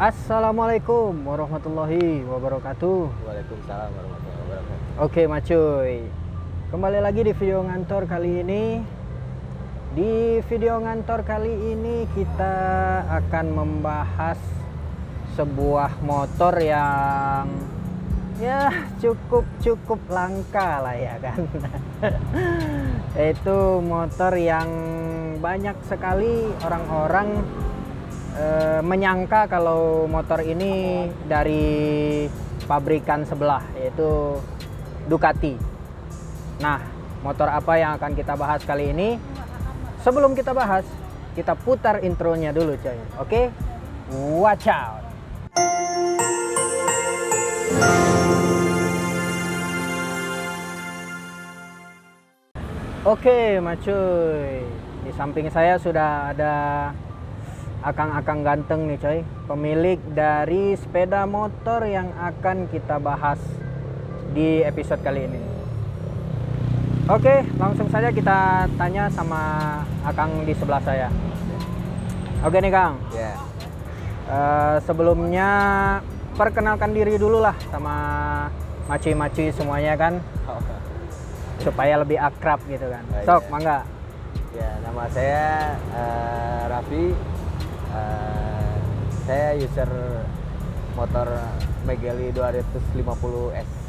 Assalamualaikum warahmatullahi wabarakatuh. Waalaikumsalam warahmatullahi wabarakatuh. Oke macuy, kembali lagi di video ngantor kali ini. Di video ngantor kali ini kita akan membahas sebuah motor yang ya cukup langka lah ya kan. Itu motor yang banyak sekali orang-orang menyangka kalau motor ini dari pabrikan sebelah, yaitu Ducati. Nah, motor apa yang akan kita bahas kali ini? Sebelum kita bahas, kita putar intronya dulu coy. Oke? Watch out. Oke, macuy. Di samping saya sudah ada akang-akang ganteng nih coy, pemilik dari sepeda motor yang akan kita bahas di episode kali ini. Oke, langsung saja kita tanya sama akang di sebelah saya. Oke nih Kang. Ya. Sebelumnya perkenalkan diri dulu lah sama macuy-macuy semuanya kan, supaya lebih akrab gitu kan. Sok, mangga. Ya, nama saya Raffi. Saya user motor Megeli 250S.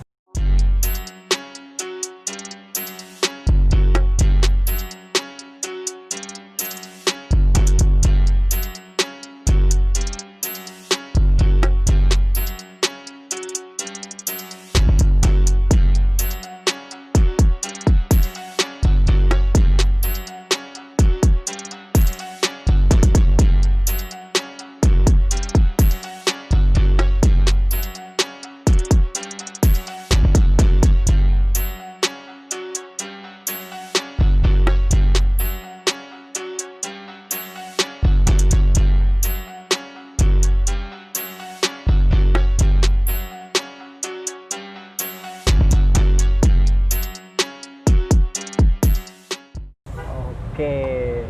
Oke.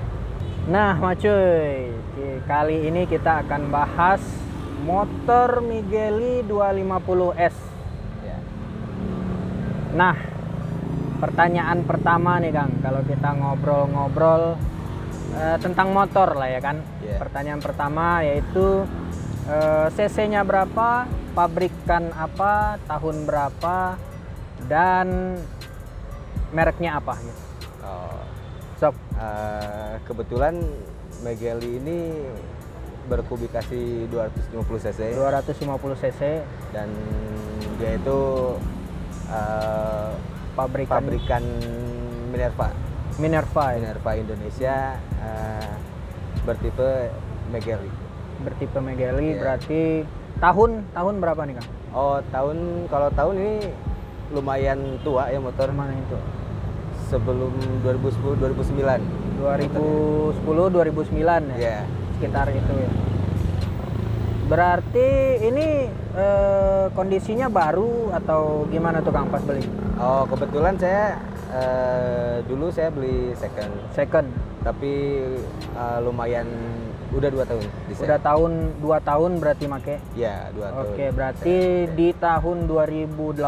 Nah, macuy, kali ini kita akan bahas motor Megeli 250S. Ya. Nah, pertanyaan pertama nih Kang, kalau kita ngobrol-ngobrol tentang motor lah ya kan. Ya. Pertanyaan pertama yaitu cc-nya berapa, pabrikan apa, tahun berapa, dan mereknya apa gitu. Oh. Sok. Kebetulan Megeli ini berkubikasi 250 cc 250 cc dan dia itu pabrikan Minerva Minerva Indonesia, bertipe Megeli. bertipe Megeli. Iya. Berarti tahun berapa nih Kang? Oh, kalau tahun ini lumayan tua ya motor. Mana itu? Sebelum 2010 2009. 2010 2009 ya. Ya. Sekitar itu ya. Berarti ini kondisinya baru atau gimana tuh Kang pas beli? Oh, kebetulan saya dulu saya beli Second. tapi lumayan udah 2 tahun di Udah 2 tahun berarti make. Ya, 2 tahun. Oke, berarti di tahun 2018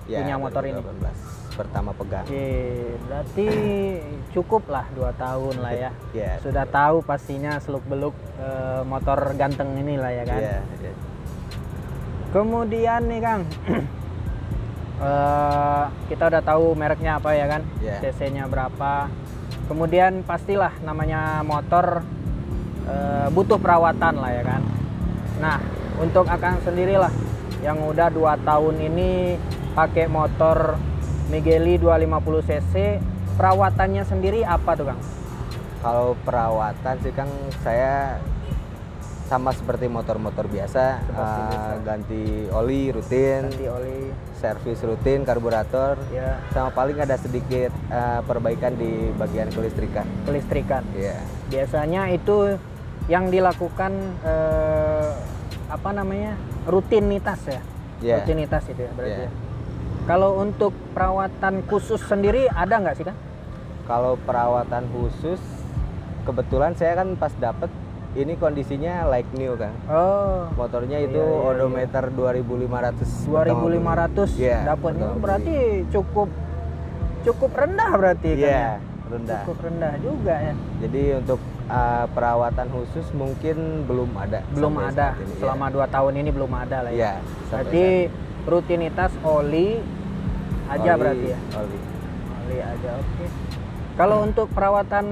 ya, punya motor 2018. ini. Pertama pegang. Oke, berarti cukup lah 2 tahun lah ya. Ya, Sudah tahu pastinya seluk-beluk motor ganteng ini lah ya kan. ya, ya. Kemudian nih Kang, kita udah tahu mereknya apa ya kan, Ya. cc-nya berapa. Kemudian pastilah namanya motor butuh perawatan lah ya kan. Nah, untuk Akang sendirilah yang udah 2 tahun ini pakai motor Megeli 250 cc, perawatannya sendiri apa tuh Kang? Kalau perawatan sih Kang, saya sama seperti motor-motor biasa, ganti oli rutin, Ganti oli, servis rutin, karburator, ya, sama paling ada sedikit perbaikan di bagian kelistrikan. kelistrikan. Iya. Biasanya itu yang dilakukan apa namanya, rutinitas ya. Iya. Rutinitas itu ya berarti. Iya. Ya. Kalau untuk perawatan khusus sendiri ada nggak sih Kang? Kalau perawatan khusus, kebetulan saya kan pas dapet ini kondisinya like new kan. Oh. Motornya itu Iya, iya, odometer 2.500. 2.500 Iya, dapatnya pertama berarti cukup rendah berarti kan Iya, ya? rendah. Cukup rendah juga ya. Jadi untuk perawatan khusus mungkin belum ada. Belum sampai ada saat ini, selama 2 tahun ini belum ada lah ya. Iya, sampai Berarti rutinitas oli aja Oli, berarti ya. oli. Oli aja, oke. Kalau untuk perawatan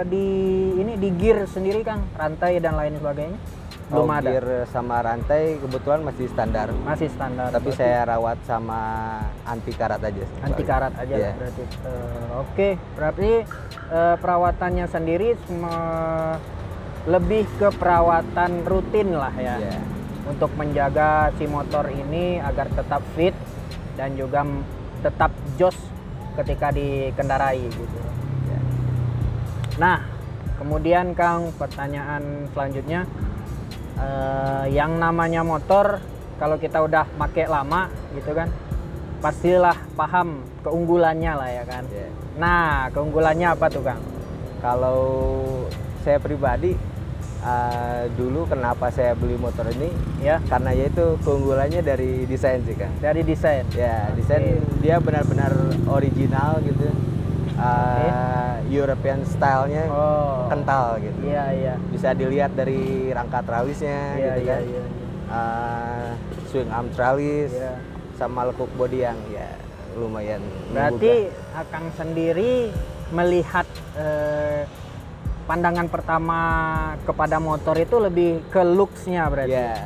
di gear sendiri Kang, rantai dan lain sebagainya belum ada. Gear sama rantai kebetulan masih standar. Masih standar. Tapi berarti saya rawat sama anti karat aja. anti karat aja Iya. lah berarti. Oke, berarti perawatannya sendiri lebih ke perawatan rutin lah ya. Iya. Untuk menjaga si motor ini agar tetap fit dan juga tetap jos ketika dikendarai gitu. Iya. Nah, kemudian Kang, pertanyaan selanjutnya, yang namanya motor kalau kita udah pakai lama gitu kan, pastilah paham keunggulannya lah ya kan. Iya. Nah, keunggulannya apa tuh Kang? Kalau saya pribadi dulu kenapa saya beli motor ini Ya, karena yaitu keunggulannya dari desain sih kan. dari desain. Ya, desain dia benar-benar original gitu. European style-nya Oh. kental gitu. Iya, iya. Bisa dilihat dari rangka tralisnya Iya, gitu iya, kan. iya. Swing arm tralis Iya. sama lekuk bodi yang ya lumayan Berarti Akang sendiri melihat pandangan pertama kepada motor itu lebih ke looks-nya berarti. ya.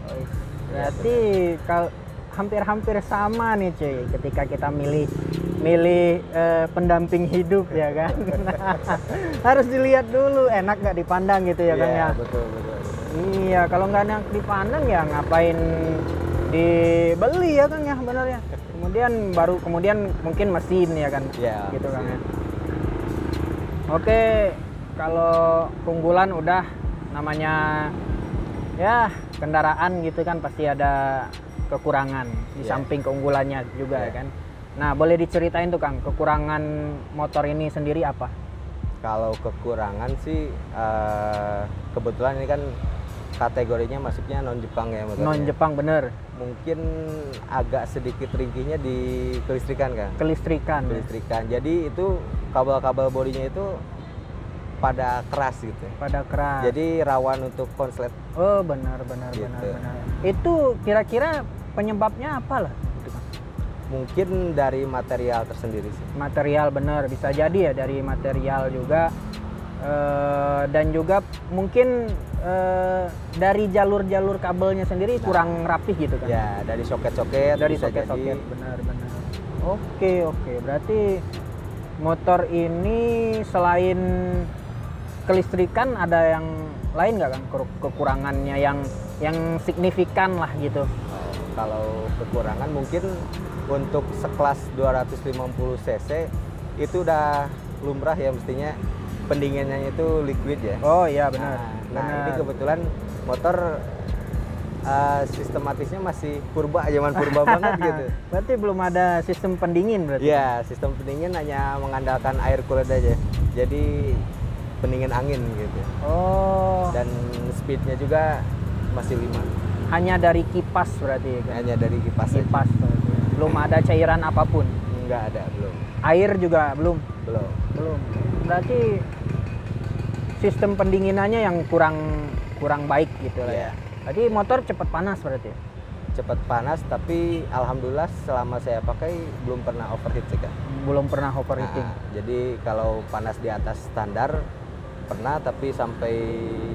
Oh, berarti hampir-hampir sama nih cuy ketika kita milih pendamping hidup ya kan. Harus dilihat dulu enak nggak dipandang gitu ya kan ya. Betul. Iya, kalau nggak enak dipandang ya ngapain dibeli ya kan ya, benar ya. Kemudian mungkin mesin ya kan. Ya, gitu kan mesin. ya. Oke, kalau keunggulan udah namanya ya kendaraan gitu kan pasti ada kekurangan di Ya. samping keunggulannya juga Ya. ya kan. Nah, boleh diceritain tuh Kang, kekurangan motor ini sendiri apa? Kalau kekurangan sih kebetulan ini kan kategorinya masuknya non Jepang ya motornya. Non Jepang bener, Mungkin agak sedikit ringkihnya di kelistrikan kan. kelistrikan. Ya. Kelistrikan. Jadi itu kabel-kabel bodinya itu pada keras gitu. Pada keras. Jadi rawan untuk konslet. Oh, benar. Gitu. Itu kira-kira penyebabnya apa lah? Mungkin dari material tersendiri sih. Material bener, bisa jadi ya dari material juga. Dan juga mungkin dari jalur-jalur kabelnya sendiri kurang rapih gitu kan. Ya, dari soket-soket. Dari bisa soket-soket, jadi. benar. Oke, berarti motor ini selain kelistrikan ada yang lain nggak kan kekurangannya yang signifikan lah gitu? Kalau kekurangan mungkin untuk sekelas 250 cc itu udah lumrah ya, mestinya pendinginannya itu liquid ya. Oh iya benar. Nah ini kebetulan motor sistematisnya masih purba, zaman purba banget gitu. Berarti belum ada sistem pendingin berarti? Iya, sistem pendingin hanya mengandalkan air kulit aja. Jadi pendingin angin gitu. Oh. Dan speednya juga masih 5. Hanya dari kipas berarti ya kan? Hanya dari kipas aja. Kipas berarti. Belum ada cairan apapun? Enggak ada, belum. Air juga belum? Belum. Berarti sistem pendinginannya yang kurang baik gitu lah ya. Berarti motor cepat panas berarti? Cepat panas, tapi alhamdulillah selama saya pakai belum pernah overheat sih kan. Belum pernah overheating. Jadi kalau panas di atas standar pernah, tapi sampai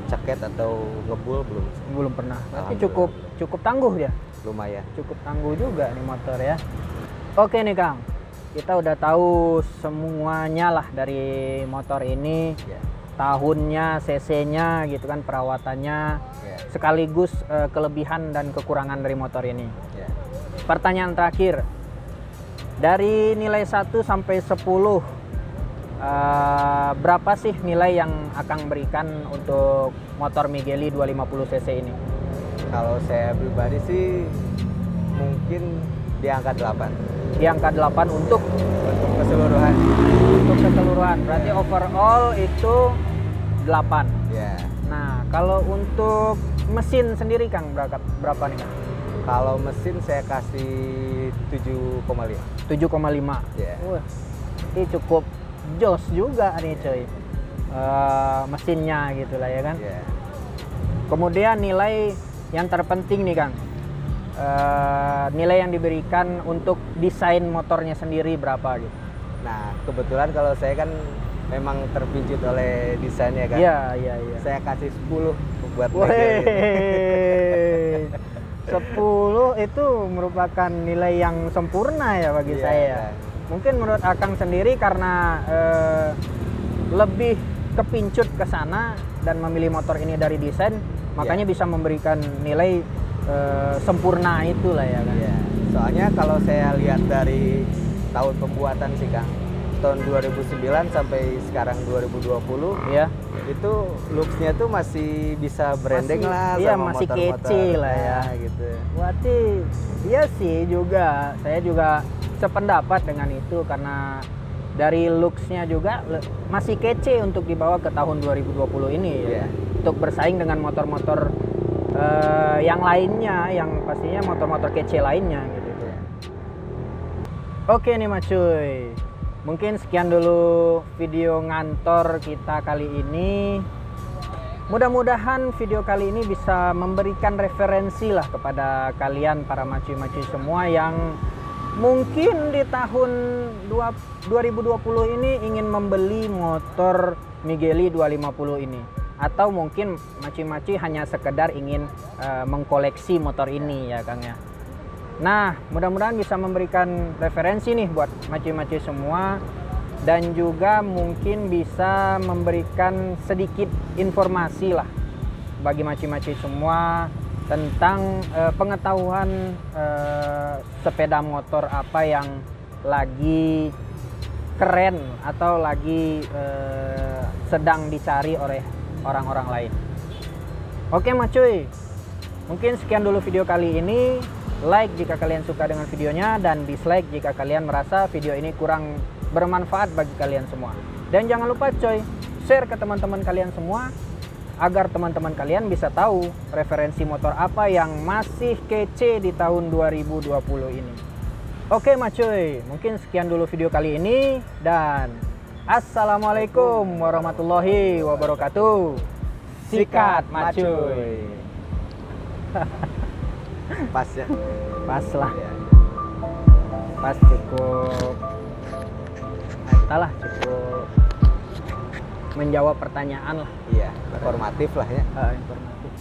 ceket atau ngebul Belum pernah. Berarti cukup tangguh ya? lumayan. Cukup tangguh juga nih motor ya. Oke nih Kang, kita udah tahu semuanya lah dari motor ini. Ya. Tahunnya, cc-nya gitu kan, perawatannya, sekaligus kelebihan dan kekurangan dari motor ini. Ya. Pertanyaan terakhir, dari nilai 1 sampai 10 berapa sih nilai yang Akang berikan untuk motor Migeli 250 cc ini? Kalau saya pribadi sih mungkin di angka 8. Di angka 8 untuk Keseluruhan. keseluruhan, berarti overall itu 8. Ya. Nah, kalau untuk mesin sendiri Kang berapa nih Kang? Kalau mesin saya kasih 7,5. 7,5. Iya. Wah, ini cukup jos juga nih coy. Mesinnya gitu lah ya kan. Iya. Kemudian nilai yang terpenting nih Kang, nilai yang diberikan untuk desain motornya sendiri berapa gitu? Nah, kebetulan kalau saya kan memang terpincut oleh desainnya kan. Iya. Saya kasih 10 buat Wih, Megel. 10 itu merupakan nilai yang sempurna ya bagi Iya, saya. Kang. Mungkin menurut Akang sendiri karena lebih kepincut ke sana dan memilih motor ini dari desain, makanya bisa memberikan nilai sempurna itulah ya kan. Iya. Soalnya kalau saya lihat dari tahun pembuatan sih Kang, tahun 2009 sampai sekarang 2020, Iya. itu looks-nya tuh masih bisa branding Masih- lah iya, sama masih motor-motor. kece lah ya. Nah, gitu. Berarti iya sih juga, saya juga sependapat dengan itu karena dari looks-nya juga masih kece untuk dibawa ke tahun 2020 ini ya. Iya. Untuk bersaing dengan motor-motor yang lainnya, yang pastinya motor-motor kece lainnya gitu. Iya. Oke nih Mas cuy, mungkin sekian dulu video ngantor kita kali ini. Mudah-mudahan video kali ini bisa memberikan referensi lah kepada kalian para macuy-macuy semua yang mungkin di tahun 2020 ini ingin membeli motor Migeli 250 ini, atau mungkin macuy-macuy hanya sekedar ingin mengkoleksi motor ini ya Kang ya. Nah, mudah-mudahan bisa memberikan referensi nih buat macuy-macuy semua, dan juga mungkin bisa memberikan sedikit informasi lah bagi macuy-macuy semua tentang pengetahuan sepeda motor apa yang lagi keren atau lagi sedang dicari oleh orang-orang lain. Oke macuy, mungkin sekian dulu video kali ini. Like jika kalian suka dengan videonya, dan dislike jika kalian merasa video ini kurang bermanfaat bagi kalian semua. Dan jangan lupa coy, share ke teman-teman kalian semua agar teman-teman kalian bisa tahu referensi motor apa yang masih kece di tahun 2020 ini. Oke macuy, mungkin sekian dulu video kali ini, dan assalamualaikum warahmatullahi wabarakatuh. Sikat macuy. Pas ya. Pas lah, Iya. pas cukup. Entahlah, cukup menjawab pertanyaan lah. Iya, informatif lah ya. Informatif.